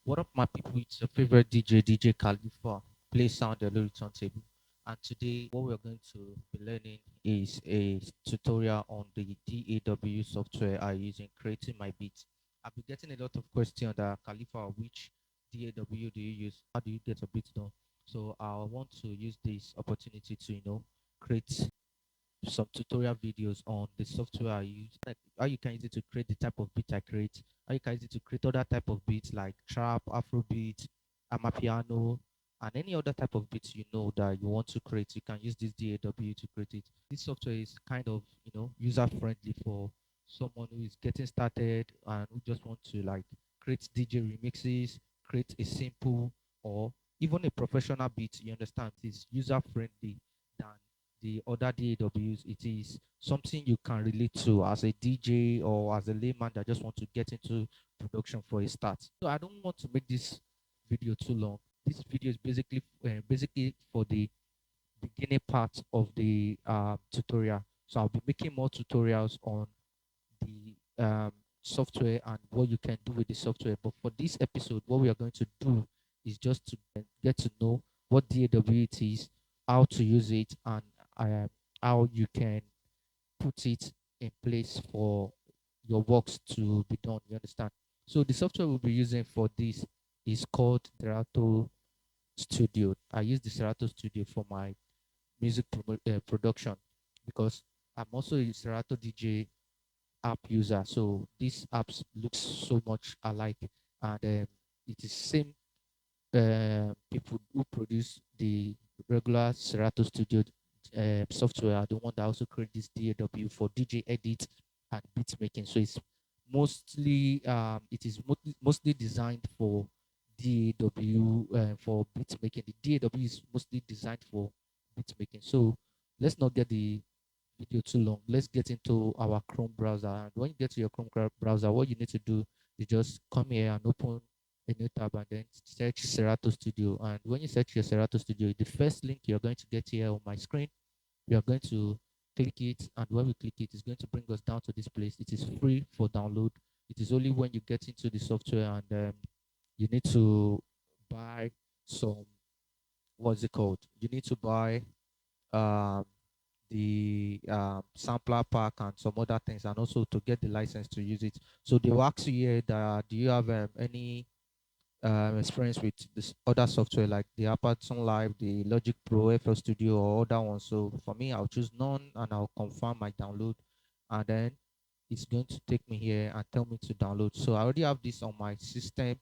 What up, my people? It's your favorite DJ, DJ Khalipha. Play sound a little turntable. And today, what we're going to be learning is a tutorial on the DAW software I use in creating my beats. I've been getting a lot of questions that Khalifa, which DAW do you use? How do you get a beat done? So I want to use this opportunity to, create some tutorial videos on the software I use, like how you can use it to create the type of beat I create, how you can use it to create other type of beats like trap, Afrobeat, Amapiano, and any other type of beats that you want to create. You can use this DAW to create it. This software is kind of user friendly for someone who is getting started and who just want to like create DJ remixes, create a simple or even a professional beat. You understand? It's user friendly than the other DAWs. It is something you can relate to as a DJ or as a layman that just want to get into production for a start. So I don't want to make this video too long. This video is basically for the beginning part of the tutorial. So I'll be making more tutorials on the software and what you can do with the software. But for this episode, what we are going to do is just to get to know what DAW it is, how to use it, and uh, how you can put it in place for your works to be done. You understand? So the software we'll be using for this is called Serato Studio. I use the Serato Studio for my production because I'm also a Serato DJ app user. So these apps look so much alike, and it is same people who produce the regular Serato Studio software are the one that also create this DAW for DJ edit and beat making. So it's mostly designed for DAW for beat making. The DAW is mostly designed for beat making. So let's not get the video too long. Let's get into our Chrome browser. And when you get to your Chrome browser, what you need to do is just come here and open a new tab and then search Serato Studio. And when you search your Serato Studio, the first link you're going to get here on my screen, we are going to click it. And when we click it, it's going to bring us down to this place. It is free for download. It is only when you get into the software and you need to buy some, what's it called? You need to buy um, the sampler pack and some other things, and also to get the license to use it. So they will ask you here that do you have any experience with this other software like the Aperture Live, the Logic Pro, FL Studio, or other ones. So for me, I'll choose none and I'll confirm my download, and then it's going to take me here and tell me to download. So I already have this on my system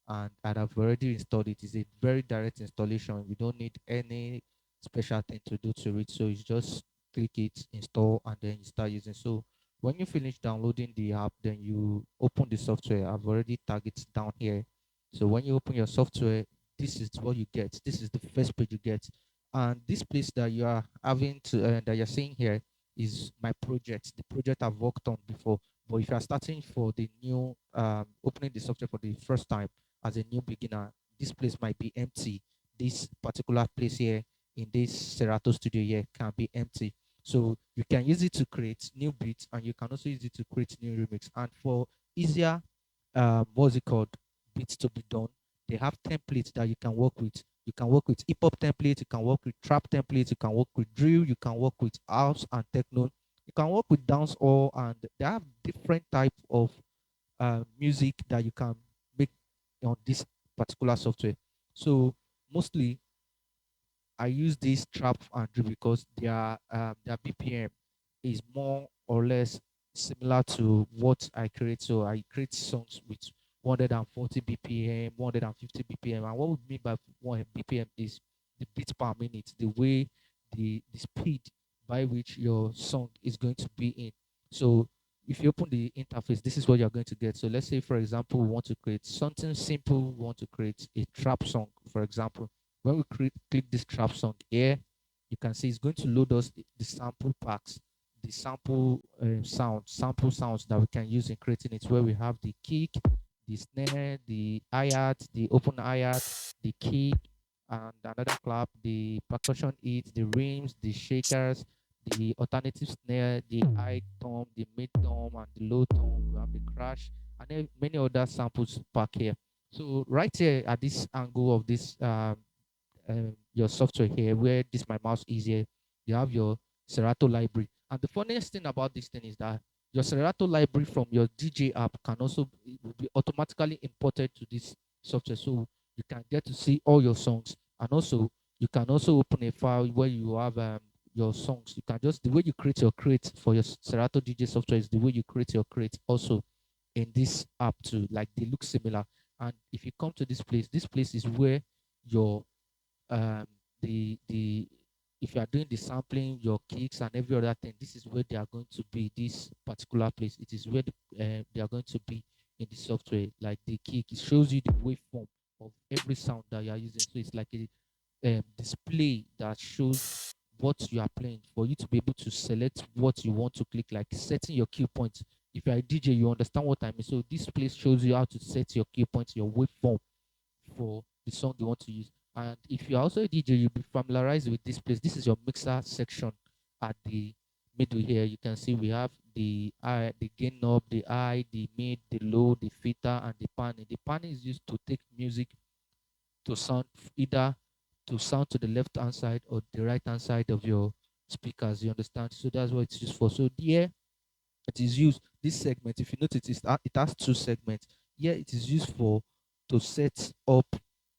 and I've already installed it. It's a very direct installation. You don't need any special thing to do to it. So you just click it, install, and then you start using. So when you finish downloading the app, then you open the software. I've already tagged it down here. So when you open your software, this is what you get. This is the first page you get. And this place that you are having to that you're seeing here is my project, the project I've worked on before. But if you are starting for the new opening the software for the first time, as a new beginner, this place might be empty. This particular place here in this Serato studio here can be empty. So you can use it to create new beats and you can also use it to create new remix. And for easier, what's it called, beats to be done, they have templates that you can work with. You can work with hip hop templates, you can work with trap templates, you can work with drill, you can work with house and techno, you can work with dancehall, and they have different type of music that you can make on this particular software. So mostly I use this trap and drill because their BPM is more or less similar to what I create. So I create songs with 140 BPM, 150 BPM. And what we mean by 1 BPM is the beat per minute, the way the speed by which your song is going to be in. So if you open the interface, this is what you're going to get. So let's say, for example, we want to create something simple. We want to create a trap song, for example. When we click this trap song here, you can see it's going to load us the sample packs, the sample sounds that we can use in creating it, where we have the kick, the snare, the hi-hat, the open hi-hat, the kick, and another clap, the percussion hits, the rims, the shakers, the alternative snare, the high tom, the mid tom, and the low tom. We have the crash, and then many other samples pack here. So right here at this angle of this your software here, where this my mouse is here, you have your Serato library. And the funniest thing about this thing is that your Serato library from your DJ app can also will be automatically imported to this software, so you can get to see all your songs. And also you can also open a file where you have your songs. You can just, the way you create your create for your Serato DJ software is the way you create your create also in this app too. Like they look similar. And if you come to this place is where your um the if you are doing the sampling, your kicks and every other thing, this is where they are going to be. This particular place, it is where they are going to be in the software. Like the kick, it shows you the waveform of every sound that you are using. So it's like a display that shows what you are playing for you to be able to select what you want to click, like setting your cue points. If you are a DJ, you understand what I mean. So this place shows you how to set your cue points, your waveform for the song you want to use. And if you're also a DJ, you'll be familiarized with this place. This is your mixer section at the middle here. You can see we have the gain knob, the high, the mid, the low, the filter, and the panning. The panning is used to take music to sound either to sound to the left hand side or the right hand side of your speakers. You understand? So that's what it's used for. So here it is used, this segment, if you notice, it has two segments. Here it is used for to set up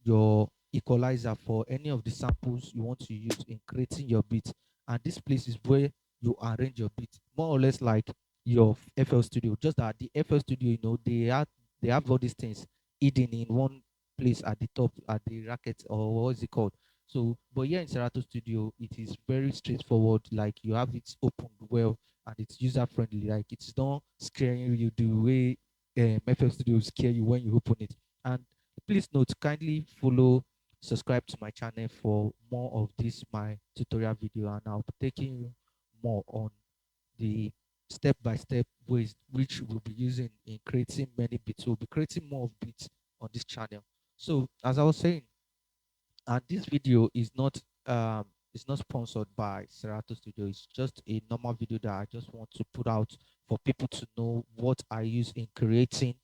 your equalizer for any of the samples you want to use in creating your beat. And this place is where you arrange your beat, more or less like your FL Studio. Just that the FL Studio, they have all these things hidden in one place at the top, at the racket, or what is it called. So but here in Serato Studio, it is very straightforward. Like you have it opened well and it's user friendly. Like it's not scaring you the way FL Studio will scare you when you open it. And please note, kindly follow, subscribe to my channel for more of this my tutorial video, and I'll be taking you more on the step-by-step ways which we'll be using in creating many beats. We'll be creating more of beats on this channel. So as I was saying, and this video is not sponsored by Serato Studio. It's just a normal video that I just want to put out for people to know what I use in creating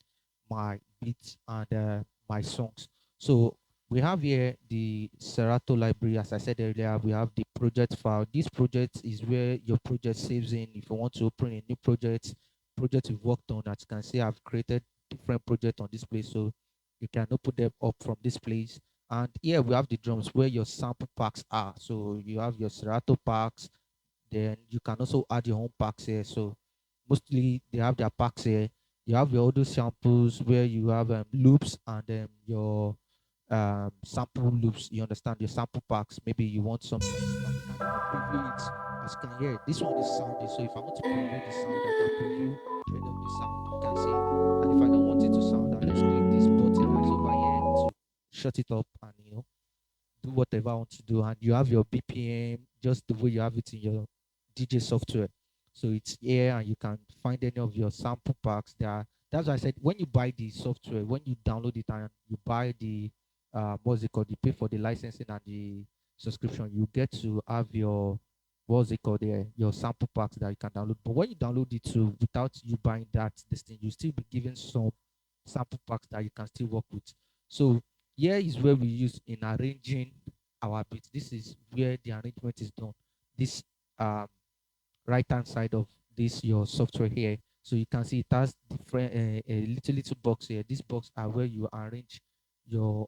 my beats and my songs. So we have here the Serato library. As I said earlier, we have the project file. This project is where your project saves in. If you want to open a new project you've worked on, as you can see, I've created different projects on this place, so you can open them up from this place. And here we have the drums where your sample packs are. So you have your Serato packs, then you can also add your own packs here. So mostly they have their packs here. You have your audio samples where you have loops and your sample loops. You understand, your sample packs. Maybe you want something like you can even preview it. As you can hear, this one is sounding. So if I want to preview the sound, I can preview any of the sound. You can see. And if I don't want it to sound, I'll just click this button that's over here to shut it up and do whatever I want to do. And you have your BPM just the way you have it in your DJ software. So it's here and you can find any of your sample packs there. That's why I said when you buy the software, when you download it and you buy the what's it called, you pay for the licensing and the subscription, you get to have your what's it called there, your sample packs that you can download. But when you download it too, without you buying that this thing, you still be given some sample packs that you can still work with. So here is where we use in arranging our beats. This is where the arrangement is done. This um, right hand side of this your software here. So you can see it has different a little box here. This box are where you arrange your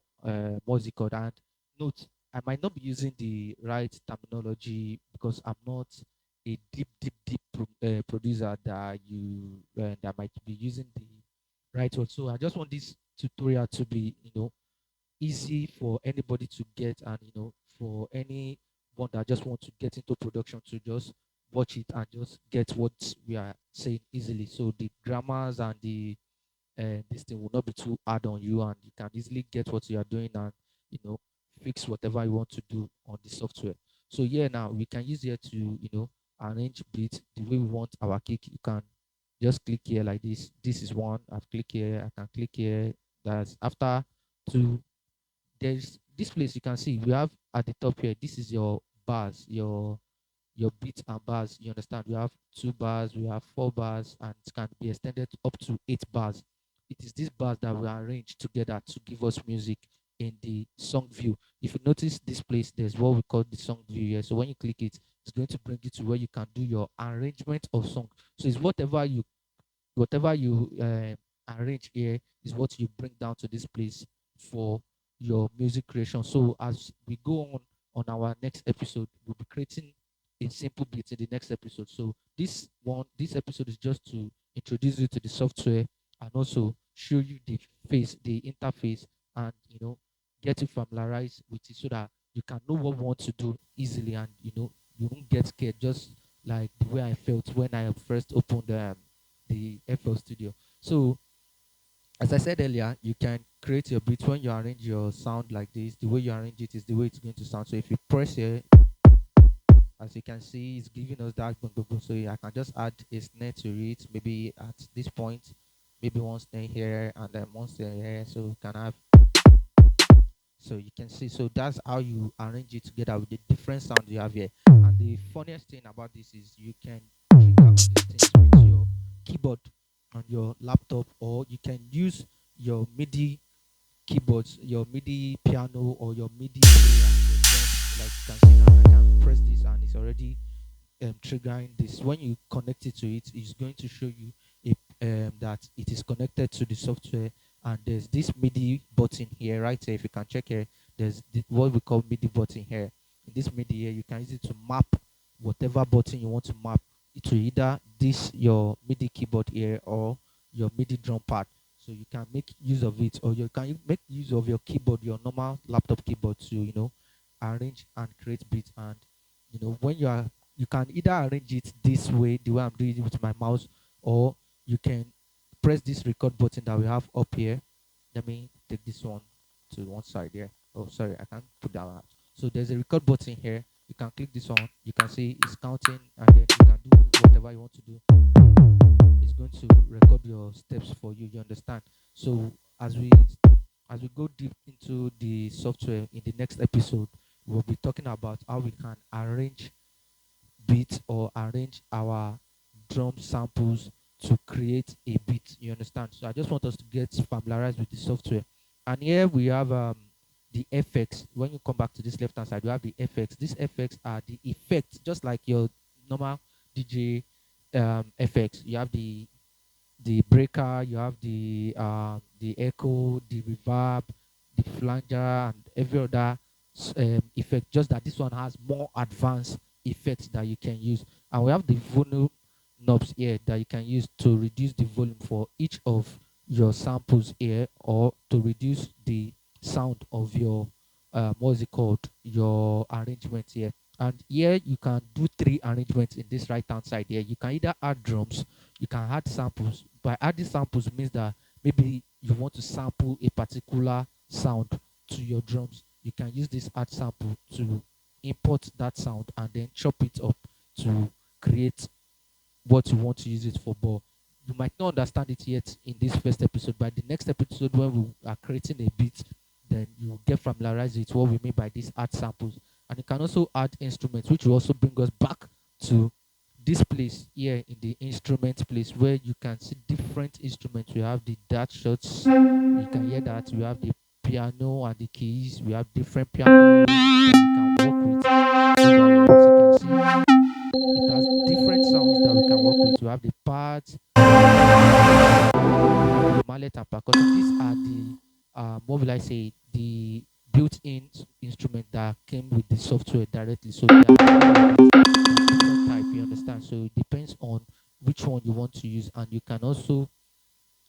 music code. And note, I might not be using the right terminology because I'm not a deep producer that you that might be using the right word. So I just want this tutorial to be easy for anybody to get, and for anyone that just want to get into production to just watch it and just get what we are saying easily. So the grammars and the this thing will not be too hard on you, and you can easily get what you are doing and you know fix whatever you want to do on the software. So yeah, now we can use here to arrange beats the way we want our kick. You can just click here like this. This is one. I've clicked here. I can click here. That's after two. There's this place you can see we have at the top here. This is your bars, your beats and bars. You understand? We have 2 bars, we have 4 bars, and it can be extended up to 8 bars. it is these bars that we arrange together to give us music in the song view. If you notice this place, there's what we call the song view here. So when you click it, it's going to bring you to where you can do your arrangement of song. So it's whatever you arrange here is what you bring down to this place for your music creation. So as we go on our next episode, we'll be creating a simple beat in the next episode. So this episode is just to introduce you to the software and also show you the interface, and get you familiarized with it so that you can know what we want to do easily, and you won't get scared, just like the way I felt when I first opened the FL Studio. So, as I said earlier, you can create your beat when you arrange your sound like this. The way you arrange it is the way it's going to sound. So, if you press here, as you can see, it's giving us that boom, boom, boom. So, I can just add a snare to it, maybe at this point, maybe one snare here and then one snare here. So, you can have, so you can see, so that's how you arrange it together with the different sounds you have here. And the funniest thing about this is you can trigger all these things with your keyboard on your laptop, or you can use your MIDI keyboards, your MIDI piano, or your MIDI player, your drums. Like you can see now, I can press this and it's already triggering this. When you connect it to it, it's going to show you that it is connected to the software. And there's this MIDI button here, right here. If you can check here, there's what we call MIDI button here. In this MIDI here, you can use it to map whatever button you want to map to either this your MIDI keyboard here or your MIDI drum pad. So you can make use of it, or you can make use of your keyboard, your normal laptop keyboard, to arrange and create beats. And when you can either arrange it this way, the way I'm doing it with my mouse, or you can press this record button that we have up here. Let me take this one to one side here. Oh, sorry, I can't put that out. So there's a record button here. You can click this one. You can see it's counting, and then you can do whatever you want to do. It's going to record your steps for you. You understand? So as we go deep into the software in the next episode, we'll be talking about how we can arrange beat or arrange our drum samples to create a beat. You understand? So I just want us to get familiarized with the software. And here we have the effects. When you come back to this left hand side, you have the effects. These effects are the effects, just like your normal DJ effects. You have the breaker, you have the echo, the reverb, the flanger, and every other effect. Just that this one has more advanced effects that you can use. And we have the volume knobs here that you can use to reduce the volume for each of your samples here, or to reduce the sound of your what's it called, your arrangement here. And here you can do three arrangements in this right hand side here. You can either add drums, you can add samples. By adding samples means that maybe you want to sample a particular sound to your drums. You can use this add sample to import that sound and then chop it up to create what you want to use it for. But you might not understand it yet in this first episode. By the next episode, when we are creating a beat, then you get familiarized with what we mean by these add samples. And you can also add instruments, which will also bring us back to this place here in the instrument place, where you can see different instruments. We have the dart shots, you can hear that. We have the piano and the keys. We have different pianos that we can work with. Those are here, as you can see. It has different sounds that we can work with. We have the pads, the mallet and percussion. These are the what will I say, the built-in instrument that came with the software directly. So there are different type, you understand. So it depends on which one you want to use, and you can also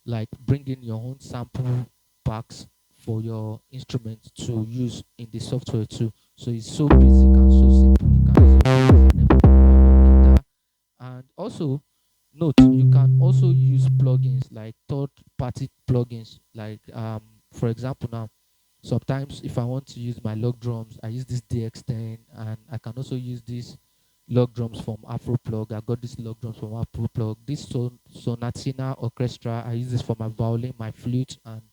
like bring in your own sample packs for your instrument to use in the software too. So it's so basic and so simple. You can easily use and everything on your data. And also note, you can also use plugins like third party plugins, like for example now, sometimes if I want to use my log drums, I use this DX10, and I can also use this log drums from Afro Plug. I got this log drums from Afro Plug. This Sonatina Orchestra, I use this for my violin, my flute, and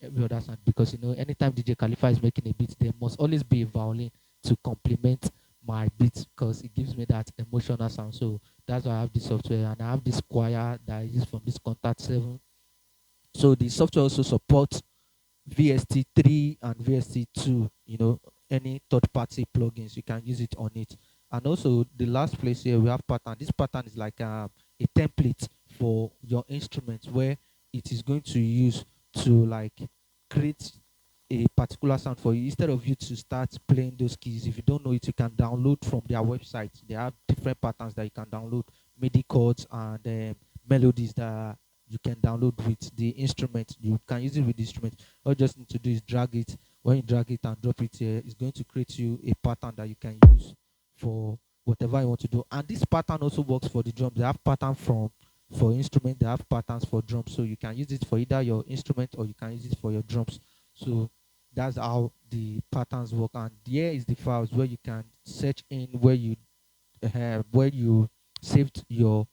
every other sound, because anytime DJ Khalipha is making a beat, there must always be a violin to complement my beat, because it gives me that emotional sound. So that's why I have this software, and I have this choir that I use from this Contact 7 So the software also supports VST3 and VST2, any third party plugins, you can use it on it. And also the last place here we have pattern. This pattern is like a template for your instrument where it is going to use to like create a particular sound for you. Instead of you to start playing those keys, if you don't know it, you can download from their website. They have different patterns that you can download, MIDI chords and melodies that you can download with the instrument. You can use it with the instrument. All you just need to do is drag it. When you drag it and drop it here, it's going to create you a pattern that you can use for whatever you want to do. And this pattern also works for the drums. They have pattern for instrument, they have patterns for drums. So you can use it for either your instrument or you can use it for your drums. So that's how the patterns work. And here is the files where you can search in where you saved your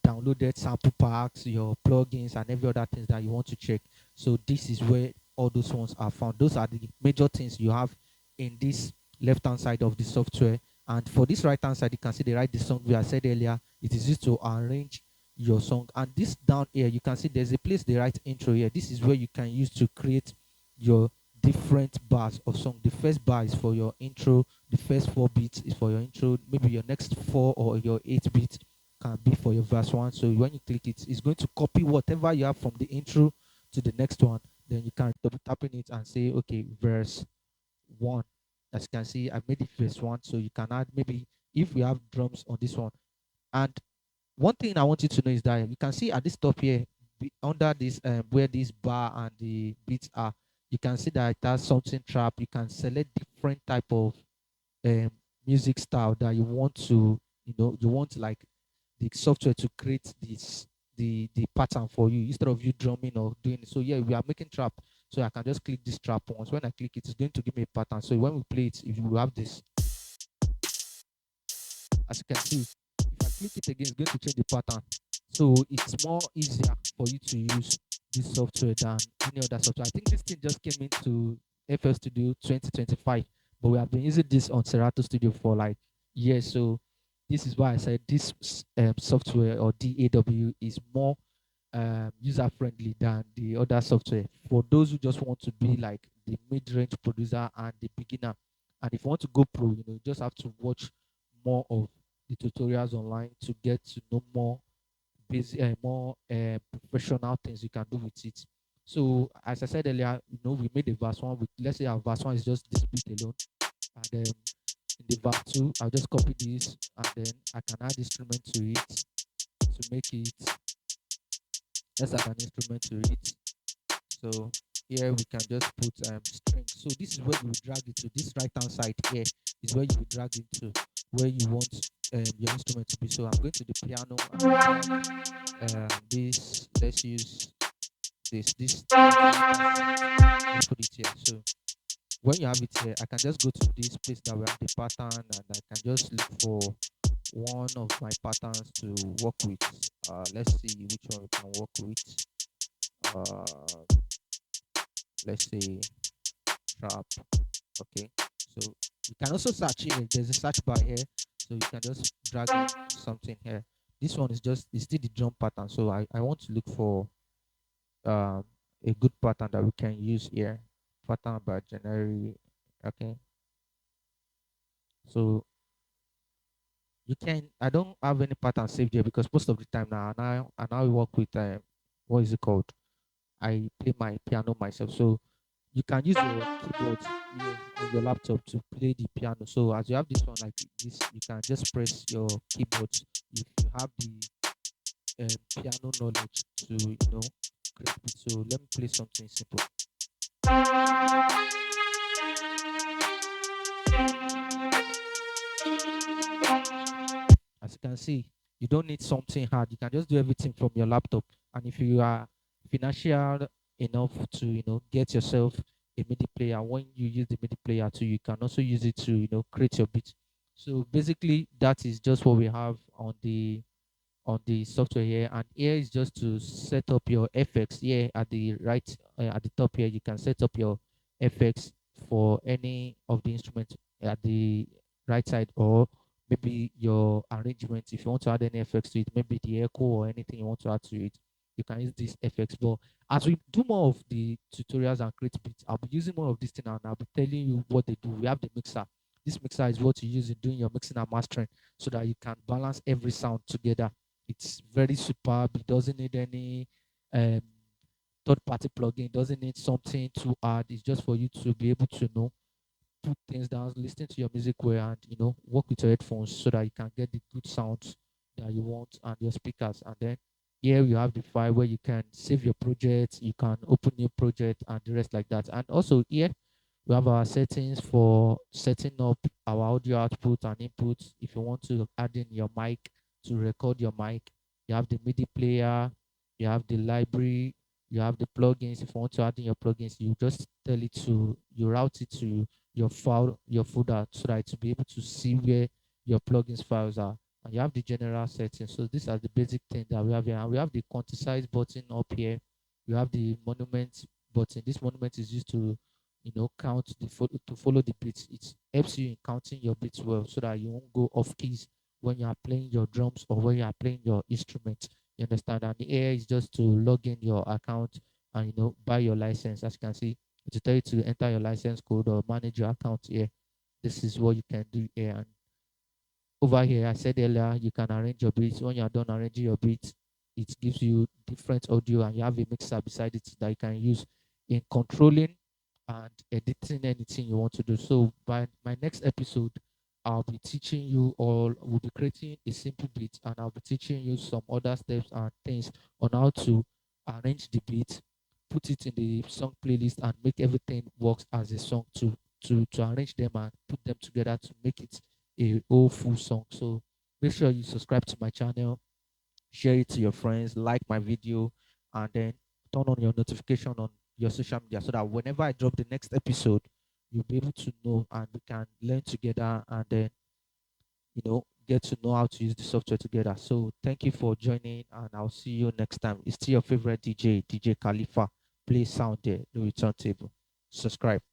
downloaded sample packs, your plugins, and every other things that you want to check. So this is where all those ones are found. Those are the major things you have in this left hand side of the software. And for this right hand side, you can see the the song we I said earlier. It is used to arrange your song. And this down here, you can see there's a place they write intro here. This is where you can use to create your different bars of song. The first bar is for your intro, the first 4 beats is for your intro, maybe your next 4 or your 8 beats can be for your verse 1. So when you click it, it's going to copy whatever you have from the intro to the next one. Then you can double tap in it and say, okay, verse 1. As you can see, I made it verse 1. So you can add maybe if we have drums on this one. And one thing I want you to know is that you can see at this top here, under this where this bar and the beats are, you can see that it has something trap. You can select different type of um, music style that you want to, you want like the software to create the pattern for you instead of you drumming or doing it. So yeah, we are making trap. So I can just click this trap once. When I click it, it's going to give me a pattern. So when we play it, if you have this, as you can see, if I click it again, it's going to change the pattern. So it's more easier for you to use this software than any other software. I think this thing just came into FL Studio 2025, but we have been using this on Serato Studio for like years. So this is why I said this software or DAW is more user friendly than the other software for those who just want to be like the mid-range producer and the beginner. And if you want to go pro, you just have to watch more of the tutorials online to get to know more basic, more professional things you can do with it. So as I said earlier, we made a verse 1 with, let's say our verse 1 is just this beat alone, and in the verse 2 I'll just copy this and then I can add instrument to it to make it, let's add an instrument to it. So here we can just put string. So this is where you drag it to. This right hand side here is where you will drag it to where you want your instrument to be. So I'm going to the piano and this, let's use this let's put it here. So when you have it here, I can just go to this place that we have the pattern and I can just look for one of my patterns to work with. Let's see which one we can work with. Let's say trap. Okay, so you can also search here. There's a search bar here, so you can just drag something here. This one is it's still the drum pattern, so I want to look for a good pattern that we can use here. Pattern by January. Okay, so you can, I don't have any pattern saved here because most of the time now I now work with what is it called, I play my piano myself. So you can use your keyboard here on your laptop to play the piano. So as you have this one like this, you can just press your keyboard if you have the piano knowledge to create it. So let me play something simple. As you can see, you don't need something hard. You can just do everything from your laptop. And if you are financial enough to, get yourself a MIDI player, when you use the MIDI player too, you can also use it to, create your beat. So basically, that is just what we have on the software here. And here is just to set up your effects. Here at the right, at the top here, you can set up your effects for any of the instruments at the right side, or maybe your arrangement if you want to add any effects to it, maybe the echo or anything you want to add to it. you can use these effects. But as we do more of the tutorials and create beats, I'll be using more of this thing and I'll be telling you what they do. We have the mixer. This mixer is what you use in doing your mixing and mastering so that you can balance every sound together. It's very superb. It doesn't need any um, third party plugin. It doesn't need something too hard. It's just for you to be able to know, put things down, listen to your music well, and work with your headphones so that you can get the good sounds that you want and your speakers. And then here you have the file where you can save your project, you can open new project and the rest like that. And also here we have our settings for setting up our audio output and input. If you want to add in your mic to record your mic, you have the MIDI player, you have the library, you have the plugins. If you want to add in your plugins, you just tell it to, you route it to your file, your folder, so that it will be able to see where your plugins files are. And you have the general settings. So these are the basic things that we have here. And we have the quantize button up here. We have the monument button. This monument is used to count to follow the beats. It helps you in counting your beats well so that you won't go off keys when you are playing your drums or when you are playing your instrument. You understand? And the AI is just to log in your account and buy your license. As you can see, it will tell you to enter your license code or manage your account here. This is what you can do here. And over here, I said earlier, you can arrange your beats. When you are done arranging your beats, it gives you different audio and you have a mixer beside it that you can use in controlling and editing anything you want to do. So by my next episode, I'll be teaching you all, we'll be creating a simple beat and I'll be teaching you some other steps and things on how to arrange the beat, put it in the song playlist and make everything works as a song to arrange them and put them together to make it a whole full song. So make sure you subscribe to my channel, share it to your friends, like my video, and then turn on your notification on your social media so that whenever I drop the next episode, you'll be able to know and we can learn together and then get to know how to use the software together. So thank you for joining and I'll see you next time. It's still your favorite DJ, DJ Khalipha. Play sound there, the return table. Subscribe.